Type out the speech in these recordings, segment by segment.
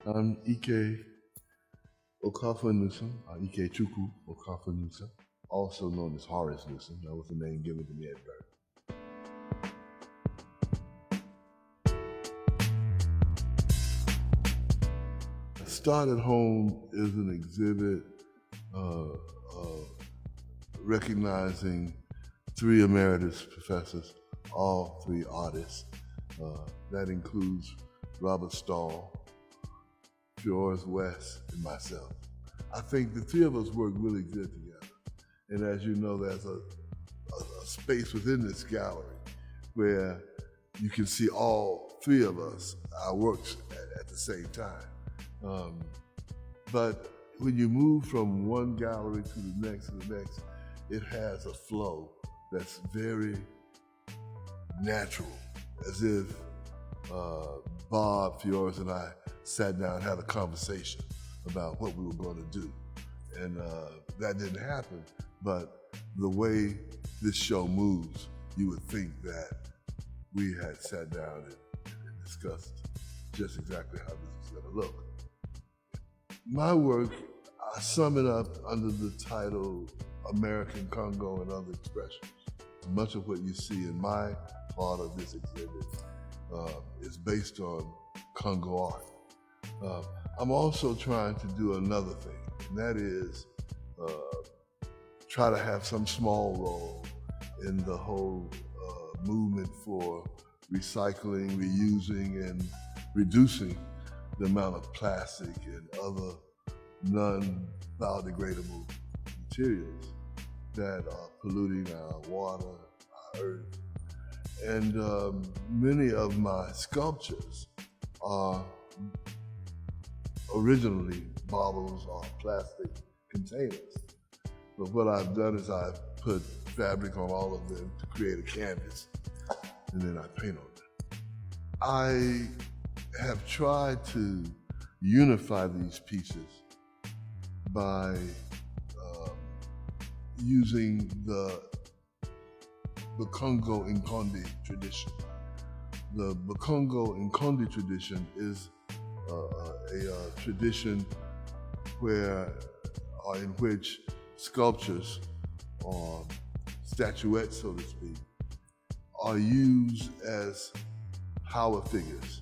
I'm Okafor-Newsum, Ikechukwu Okafor-Newsum, also known as Horace Newsum. That was the name given to me at birth. Start at Home is an exhibit recognizing three emeritus professors, all three artists. That includes Robert Stahl, George West, and myself. I think the three of us work really good together. And as you know, there's a space within this gallery where you can see all three of us, our works at the same time. But when you move from one gallery to the next, it has a flow that's very natural, as if Bob Fiores and I sat down and had a conversation about what we were going to do. And that didn't happen, but the way this show moves, you would think that we had sat down and discussed just exactly how this is going to look. My work, I sum it up under the title American Congo and Other Expressions. Much of what you see in my part of this exhibit is based on Congo art. I'm also trying to do another thing, and that is try to have some small role in the whole movement for recycling, reusing, and reducing the amount of plastic and other non-biodegradable materials that are polluting our water, our earth. And many of my sculptures are originally bottles or plastic containers. But what I've done is I've put fabric on all of them to create a canvas, and then I paint on them. I have tried to unify these pieces by using the Congo Nkondi tradition. The Congo Nkondi tradition is a tradition in which sculptures or statuettes, so to speak, are used as power figures.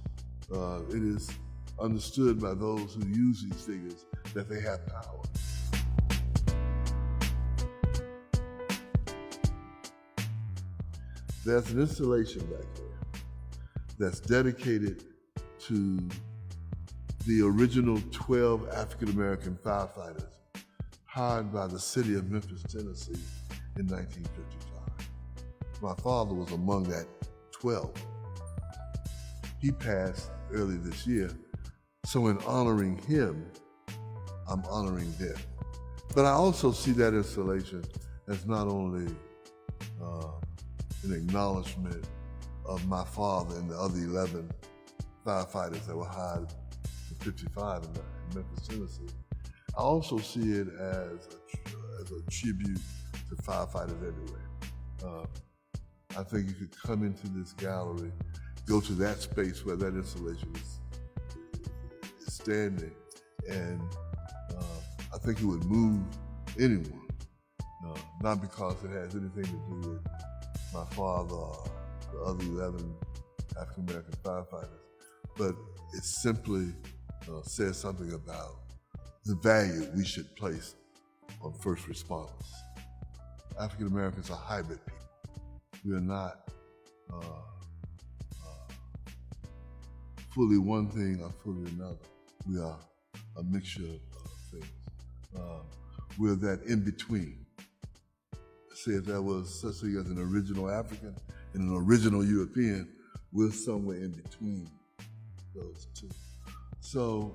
It is understood by those who use these figures that they have power. There's an installation back there that's dedicated to the original 12 African-American firefighters hired by the city of Memphis, Tennessee in 1955. My father was among that 12. He passed early this year, so in honoring him, I'm honoring them. But I also see that installation as not only an acknowledgement of my father and the other 11 firefighters that were hired in 55 in Memphis, Tennessee. I also see it as a tribute to firefighters everywhere. I think you could come into this gallery, go to that space where that installation is standing, and I think it would move anyone, not because it has anything to do with my father or the other 11 African-American firefighters, but it simply says something about the value we should place on first responders. African-Americans are hybrid people. We are not fully one thing or fully another. We are a mixture of things. We're that in between. Say if there was such a thing as an original African and an original European, we're somewhere in between those two. So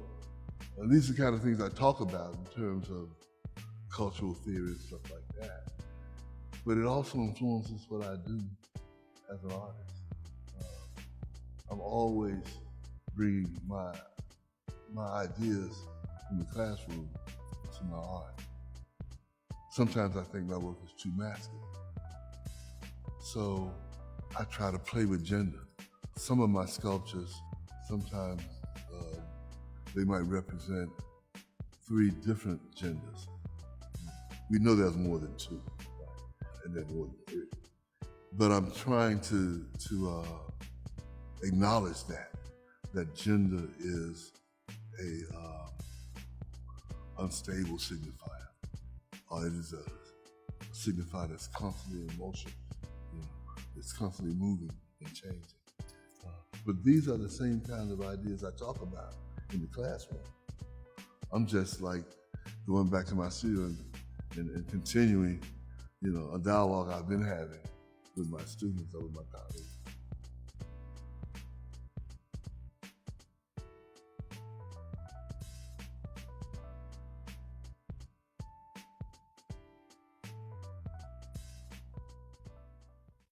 these are the kind of things I talk about in terms of cultural theory and stuff like that. But it also influences what I do as an artist. I'm always bringing my ideas from the classroom to my art. Sometimes I think my work is too masculine. So I try to play with gender. Some of my sculptures sometimes they might represent 3 different genders. We know there's more than 2, right? And there's more than 3. But I'm trying to acknowledge that gender is a unstable signifier, or it is a signifier that's constantly in motion. It's constantly moving and changing. But these are the same kind of ideas I talk about in the classroom. I'm just like going back to my studio and continuing, a dialogue I've been having with my students over my colleagues.